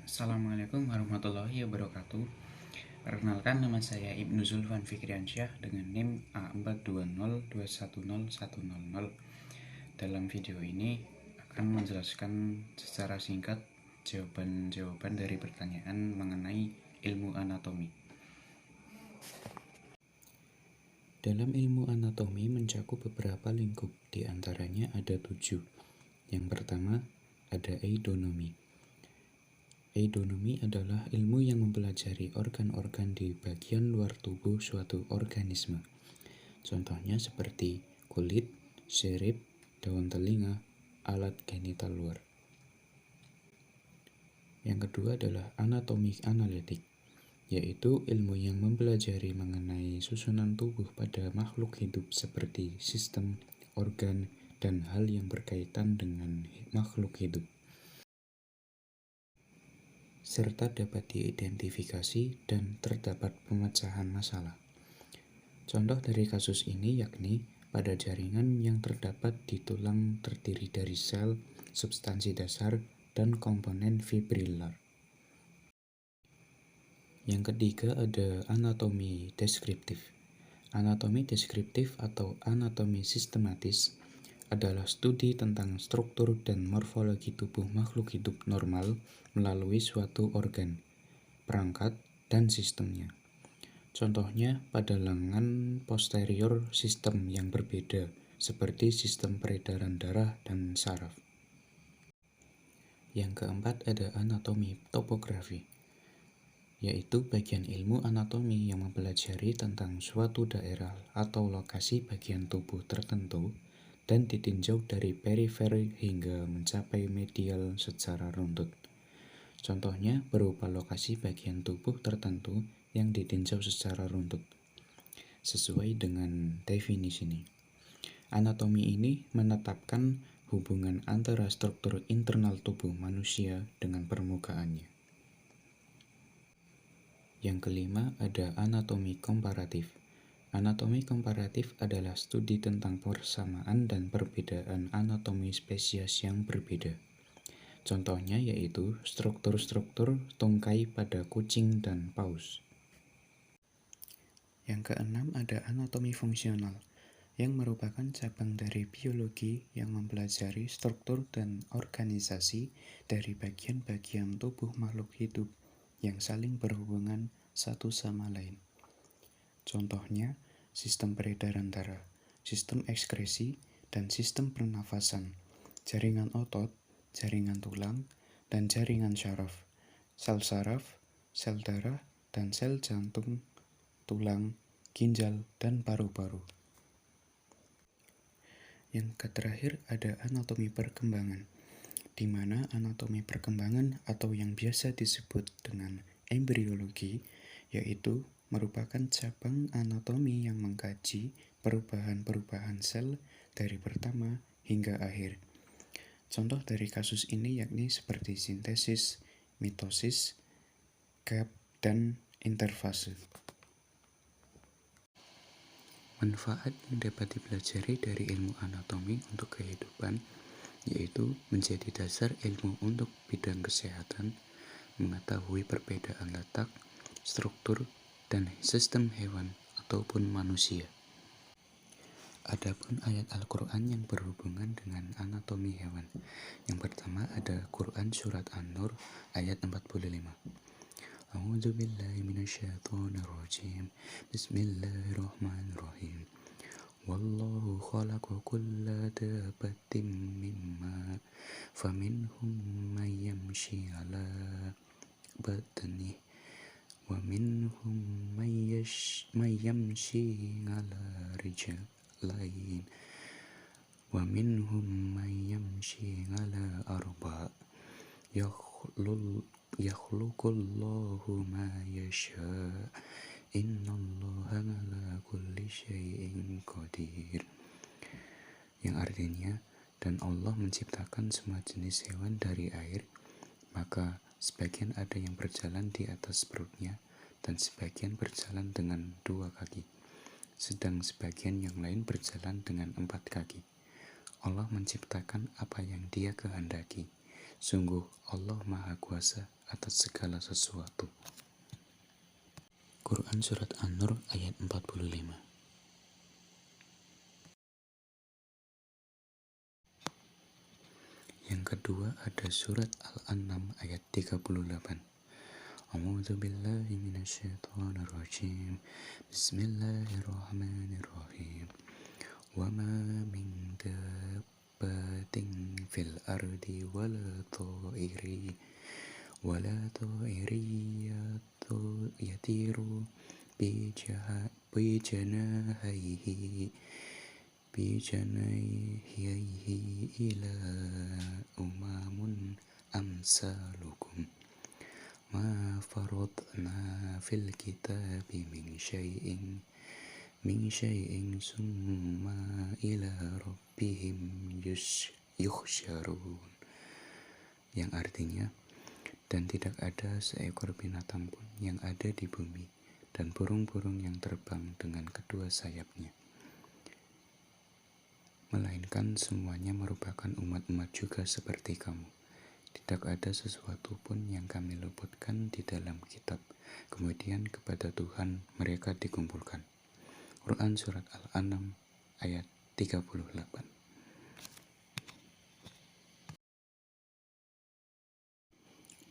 Assalamualaikum warahmatullahi wabarakatuh. Perkenalkan, nama saya Ibnu Zulfan Fikriansyah dengan NIM A420210100. Dalam video ini akan menjelaskan secara singkat jawaban-jawaban dari pertanyaan mengenai ilmu anatomi. Dalam ilmu anatomi mencakup beberapa lingkup, di antaranya ada 7. Yang pertama ada eidonomi. Eidonomi adalah ilmu yang mempelajari organ-organ di bagian luar tubuh suatu organisme. Contohnya seperti kulit, sirip, daun telinga, alat genital luar. Yang kedua adalah anatomi analitik, yaitu ilmu yang mempelajari mengenai susunan tubuh pada makhluk hidup seperti sistem, organ, dan hal yang berkaitan dengan makhluk hidup, serta dapat diidentifikasi dan terdapat pemecahan masalah. Contoh dari kasus ini yakni pada jaringan yang terdapat di tulang terdiri dari sel, substansi dasar, dan komponen fibrilar. Yang ketiga ada anatomi deskriptif. Anatomi deskriptif atau anatomi sistematis adalah studi tentang struktur dan morfologi tubuh makhluk hidup normal melalui suatu organ, perangkat, dan sistemnya. Contohnya pada lengan posterior sistem yang berbeda, seperti sistem peredaran darah dan saraf. Yang keempat ada anatomi topografi, yaitu bagian ilmu anatomi yang mempelajari tentang suatu daerah atau lokasi bagian tubuh tertentu dan ditinjau dari periferi hingga mencapai medial secara runtut. Contohnya berupa lokasi bagian tubuh tertentu yang ditinjau secara runtut. Sesuai dengan definisi ini, anatomi ini menetapkan hubungan antara struktur internal tubuh manusia dengan permukaannya. Yang kelima ada anatomi komparatif. Anatomi komparatif adalah studi tentang persamaan dan perbedaan anatomi spesies yang berbeda. Contohnya yaitu struktur-struktur tungkai pada kucing dan paus. Yang keenam ada anatomi fungsional, yang merupakan cabang dari biologi yang mempelajari struktur dan organisasi dari bagian-bagian tubuh makhluk hidup yang saling berhubungan satu sama lain. Contohnya, sistem peredaran darah, sistem ekskresi, dan sistem pernafasan, jaringan otot, jaringan tulang, dan jaringan syaraf, sel saraf, sel darah, dan sel jantung, tulang, ginjal, dan paru-paru. Yang terakhir ada anatomi perkembangan, di mana anatomi perkembangan atau yang biasa disebut dengan embriologi, yaitu merupakan cabang anatomi yang mengkaji perubahan-perubahan sel dari pertama hingga akhir. Contoh dari kasus ini yakni seperti sintesis, mitosis, gap, dan interfase. Manfaat yang dapat dipelajari dari ilmu anatomi untuk kehidupan yaitu menjadi dasar ilmu untuk bidang kesehatan, mengetahui perbedaan letak, struktur, dan sistem hewan ataupun manusia. Adapun ayat Al-Quran yang berhubungan dengan anatomi hewan. Yang pertama ada Quran Surat An-Nur ayat 45. A'udzu billahi minasyaitonir rajim. Bismillahirrahmanirrahim. Wallahu khalaqa kulla dabbatin mimma faminhum man yamshi ala batnihi wa minhum man yamshi ala rijlain wa minhum man yamshi ala arba' yakhluqullahu ma yasha' innallaha ala kulli syai'in qadir. Yang artinya, dan Allah menciptakan semua jenis hewan dari air, maka sebagian ada yang berjalan di atas perutnya dan sebagian berjalan dengan 2 kaki, sedang sebagian yang lain berjalan dengan 4 kaki. Allah menciptakan apa yang Dia kehendaki. Sungguh Allah Maha Kuasa atas segala sesuatu. Quran Surat An-Nur ayat 45. Yang kedua ada Surat Al-An'am ayat 38. A'udzu billahi minasyaitonir rajim. Bismillahirrahmanirrahim. Wa ma min dabbatin fil ardi wala ta'iri yatiru bijanahihi ila umamun amsalukum ma faradna fil kitabi min syai'in summa ila rabbihim yuhsyarun, yang artinya, dan tidak ada seekor binatang pun yang ada di bumi dan burung-burung yang terbang dengan kedua sayapnya, melainkan semuanya merupakan umat-umat juga seperti kamu. Tidak ada sesuatu pun yang kami luputkan di dalam kitab. Kemudian kepada Tuhan mereka dikumpulkan. Quran Surat Al-An'am ayat 38.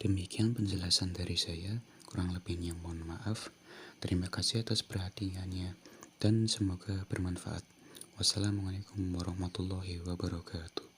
Demikian penjelasan dari saya, kurang lebihnya mohon maaf. Terima kasih atas perhatiannya dan semoga bermanfaat. Wassalamualaikum warahmatullahi wabarakatuh.